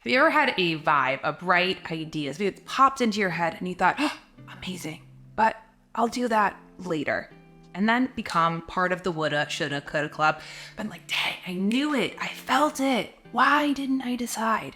Have you ever had a vibe, a bright idea? Maybe it's popped into your head and you thought, oh, amazing, but I'll do that later. And then become part of the woulda, shoulda, coulda club. Been like, dang, I knew it. I felt it. Why didn't I decide?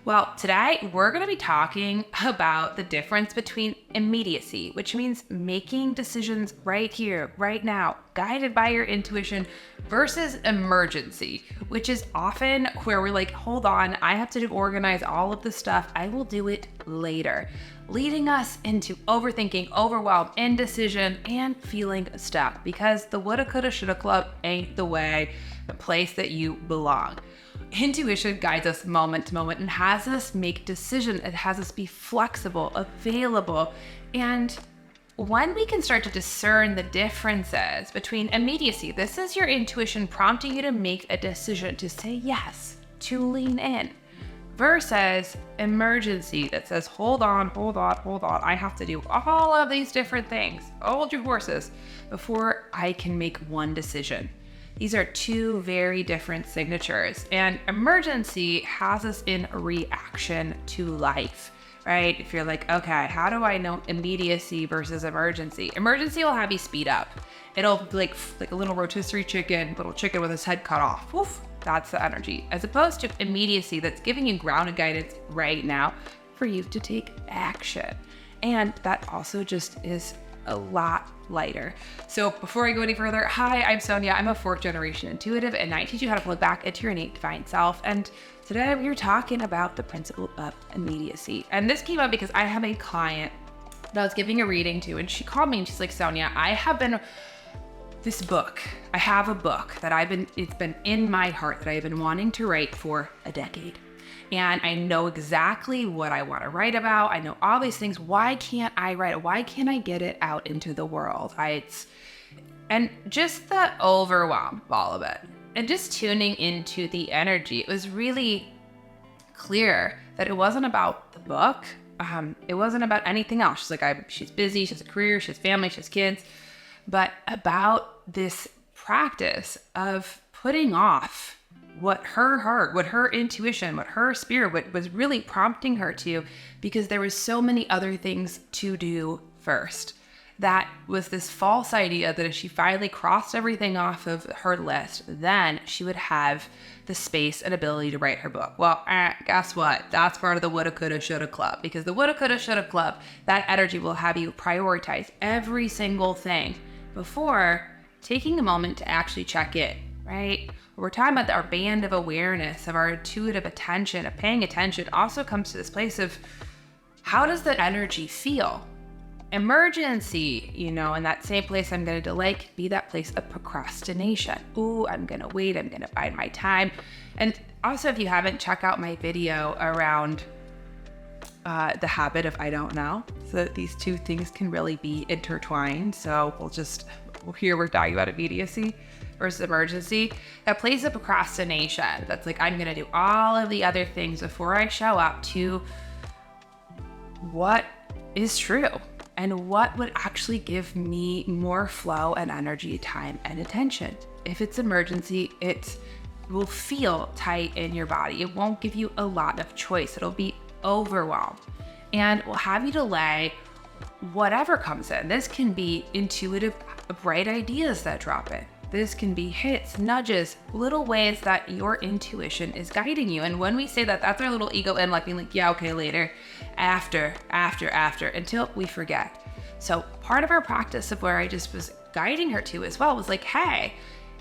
Well, today we're going to be talking about the difference between immediacy, which means making decisions right here, right now, guided by your intuition, versus emergency, which is often where we're like, hold on, I have to organize all of the stuff. I will do it later, leading us into overthinking, overwhelm, indecision, and feeling stuck because the woulda, coulda, shoulda club ain't the place that you belong. Intuition guides us moment to moment and has us make decisions. It has us be flexible, available. And when we can start to discern the differences between immediacy, this is your intuition prompting you to make a decision, to say yes, to lean in, versus emergency that says, hold on, I have to do all of these different things. Hold your horses before I can make one decision. These are two very different signatures, and emergency has us in reaction to life, right? If you're like, okay, how do I know immediacy versus emergency? Emergency will have you speed up. It'll be like a little rotisserie chicken, little chicken with his head cut off. Woof, that's the energy. As opposed to immediacy that's giving you grounded guidance right now for you to take action. And that also just is a lot lighter. So before I go any further, hi, I'm Sonia. I'm a 4th generation intuitive, and I teach you how to plug back into your innate divine self. And today we're talking about the principle of immediacy. And this came up because I have a client that I was giving a reading to, and she called me and she's like, Sonia, I have a book that it's been in my heart that I've been wanting to write for a decade. And I know exactly what I want to write about. I know all these things. Why can't I write it? Why can't I get it out into the world? And just the overwhelm of all of it. And just tuning into the energy. It was really clear that it wasn't about the book. It wasn't about anything else. She's like, she's busy. She has a career. She has family. She has kids. But about this practice of putting off what her heart, what her intuition, what her spirit, what was really prompting her to, because there was so many other things to do first. That was this false idea that if she finally crossed everything off of her list, then she would have the space and ability to write her book. Well, guess what? That's part of the woulda, coulda, shoulda club, because the woulda, coulda, shoulda club, that energy will have you prioritize every single thing before taking the moment to actually check in, right? We're talking about our band of awareness, of our intuitive attention, of paying attention, also comes to this place of how does the energy feel? Emergency, in that same place I'm going to delay could be that place of procrastination. Ooh, I'm going to wait. I'm going to bide my time. And also, if you haven't, check out my video around the habit of I don't know. So that these two things can really be intertwined. So here we're talking about immediacy versus emergency. That place of procrastination. That's like, I'm going to do all of the other things before I show up to what is true and what would actually give me more flow and energy, time, and attention. If it's emergency, it will feel tight in your body. It won't give you a lot of choice. It'll be overwhelmed and will have you delay whatever comes in. This can be intuitive, bright ideas that drop in. This can be hits, nudges, little ways that your intuition is guiding you. And when we say that, that's our little ego in, like being like, yeah, okay, later, after, until we forget. So part of our practice of where I just was guiding her to as well was like, hey,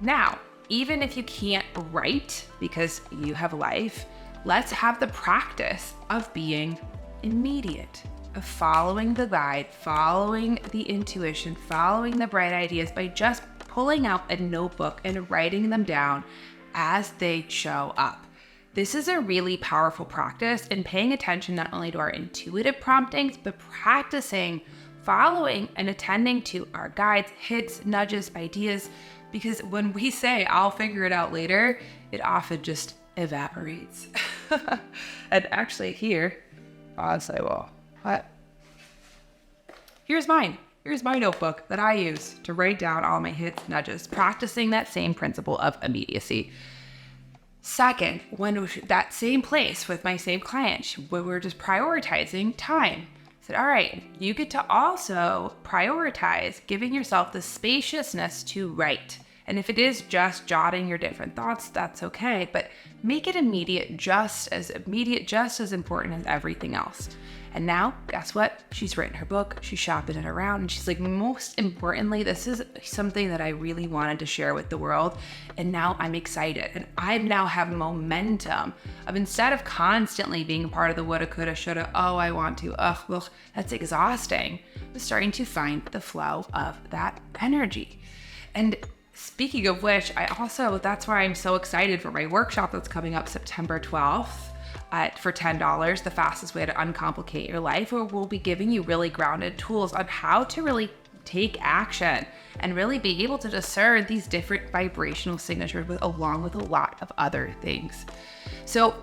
now, even if you can't write because you have life, let's have the practice of being immediate, of following the guide, following the intuition, following the bright ideas by just pulling out a notebook and writing them down as they show up. This is a really powerful practice in paying attention not only to our intuitive promptings, but practicing following and attending to our guides, hits, nudges, ideas, because when we say, I'll figure it out later, it often just evaporates. And actually here, I'll say, well, what? Here's mine. Here's my notebook that I use to write down all my hits, nudges, practicing that same principle of immediacy. Second, that same place with my same client, when we were just prioritizing time, I said, all right, you get to also prioritize giving yourself the spaciousness to write. And if it is just jotting your different thoughts, that's okay, but make it immediate, just as important as everything else. And now, guess what? She's written her book, she's shopping it around, and she's like, most importantly, this is something that I really wanted to share with the world, and now I'm excited. And I now have momentum of, instead of constantly being a part of the woulda, coulda, shoulda, oh, I want to, well, that's exhausting. I'm starting to find the flow of that energy. And speaking of which, that's why I'm so excited for my workshop that's coming up September 12th. For $10, the fastest way to uncomplicate your life, where we'll be giving you really grounded tools on how to really take action and really be able to discern these different vibrational signatures along with a lot of other things. So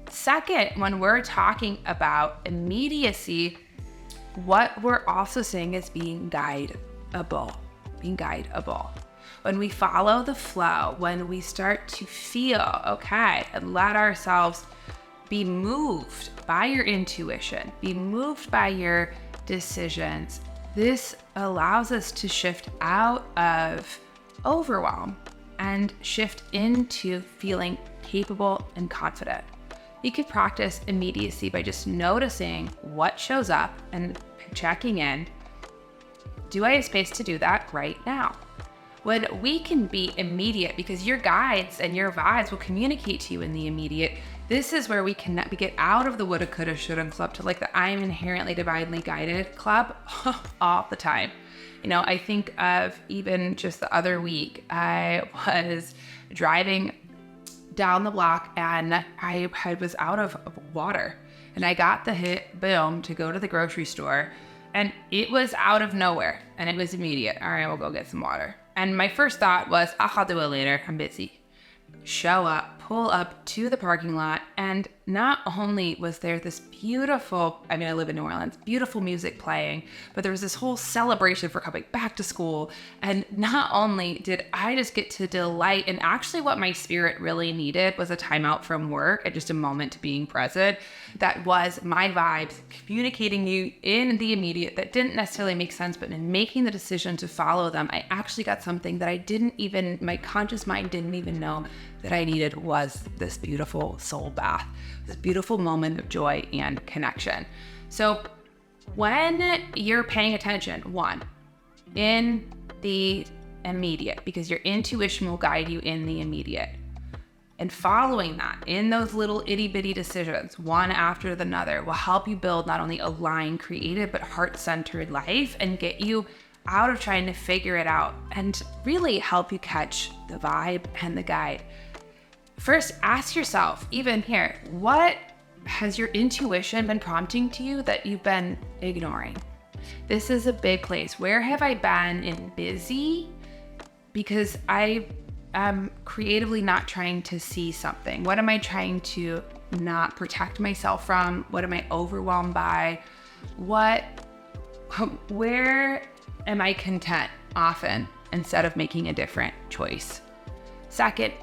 second, when we're talking about immediacy, what we're also saying is being guideable. When we follow the flow, when we start to feel okay and let ourselves be moved by your intuition, be moved by your decisions, this allows us to shift out of overwhelm and shift into feeling capable and confident. You could practice immediacy by just noticing what shows up and checking in. Do I have space to do that right now? When we can be immediate, because your guides and your vibes will communicate to you in the immediate, this is where we get out of the woulda, coulda, shoulda club to like the I'm inherently divinely guided club all the time. I think of even just the other week, I was driving down the block and I was out of water, and I got the hit, boom, to go to the grocery store, and it was out of nowhere and it was immediate. All right, we'll go get some water. And my first thought was, I'll do it later, I'm busy. Show up, pull up to the parking lot, and not only was there this beautiful, I live in New Orleans, beautiful music playing, but there was this whole celebration for coming back to school. And not only did I just get to delight, and actually what my spirit really needed was a timeout from work and just a moment to being present. That was my vibes communicating you in the immediate that didn't necessarily make sense, but in making the decision to follow them, I actually got something that my conscious mind didn't even know that I needed, was this beautiful soul bath, this beautiful moment of joy and connection. So when you're paying attention, one, in the immediate, because your intuition will guide you in the immediate, and following that in those little itty bitty decisions, one after another, will help you build not only a aligned, creative, but heart-centered life and get you out of trying to figure it out and really help you catch the vibe and the guide. First, ask yourself, even here, what has your intuition been prompting to you that you've been ignoring? This is a big place. Where have I been in busy because I am creatively not trying to see something? What am I trying to not protect myself from? What am I overwhelmed by? Where am I content often instead of making a different choice? Second,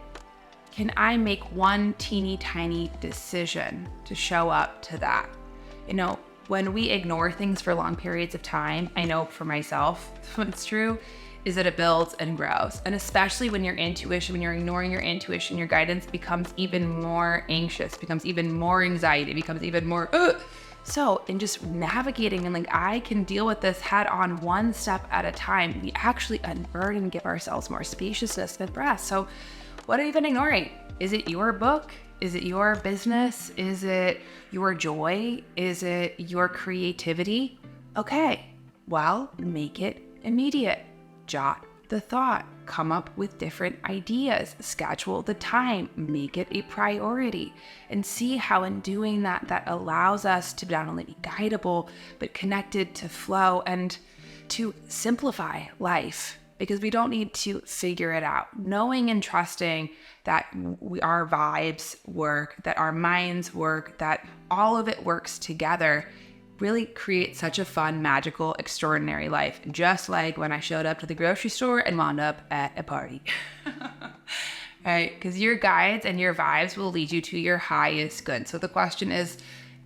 can I make one teeny tiny decision to show up to that? When we ignore things for long periods of time, I know for myself, what's true is that it builds and grows. And especially when your intuition, when you're ignoring your intuition, your guidance becomes even more anxious, becomes even more anxiety, becomes even more, So in just navigating and I can deal with this head on one step at a time, we actually unburden and give ourselves more spaciousness and breath. So what have you been ignoring? Is it your book? Is it your business? Is it your joy? Is it your creativity? Okay, well, make it immediate. Jot the thought, come up with different ideas, schedule the time, make it a priority, and see how in doing that, that allows us to not only be guidable, but connected to flow and to simplify life, because we don't need to figure it out. Knowing and trusting that our vibes work, that our minds work, that all of it works together really creates such a fun, magical, extraordinary life. Just like when I showed up to the grocery store and wound up at a party. right? Because your guides and your vibes will lead you to your highest good. So the question is,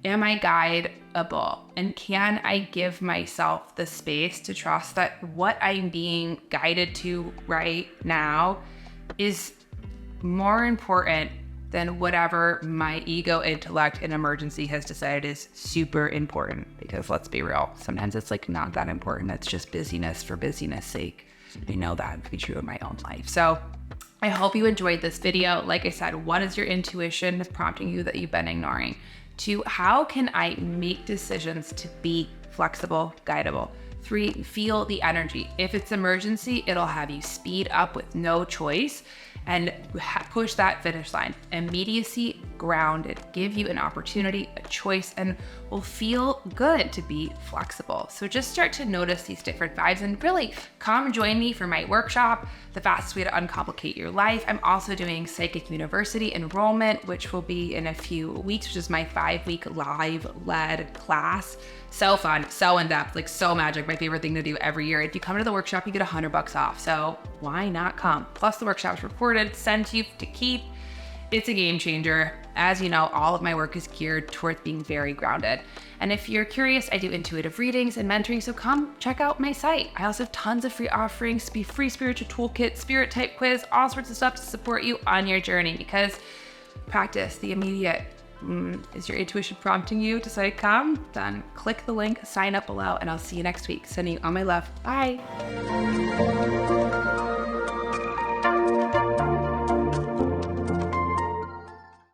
am I guideable? And can I give myself the space to trust that what I'm being guided to right now is more important than whatever my ego, intellect, and emergency has decided is super important? Because let's be real, sometimes it's like not that important. It's just busyness for busyness sake. I know that to be true in my own life. So I hope you enjoyed this video. Like I said, what is your intuition prompting you that you've been ignoring? 2, how can I make decisions to be flexible, guideable? 3, feel the energy. If it's emergency, it'll have you speed up with no choice and push that finish line. Immediacy, grounded, give you an opportunity, a choice, and will feel good to be flexible. So just start to notice these different vibes and really come join me for my workshop, The Fastest Way to Uncomplicate Your Life. I'm also doing Psychic University enrollment, which will be in a few weeks, which is my 5-week live-led class. So fun, so in-depth, like so magic, my favorite thing to do every year. If you come to the workshop, you get $100 off. So why not come? Plus the workshop's recorded, sent to you to keep. It's a game changer. As you know, all of my work is geared towards being very grounded. And if you're curious, I do intuitive readings and mentoring, so come check out my site. I also have tons of free offerings, free spiritual toolkit, spirit type quiz, all sorts of stuff to support you on your journey, because practice the immediate. Is your intuition prompting you to say come? Then click the link, sign up below, and I'll see you next week. Sending you all my love. Bye.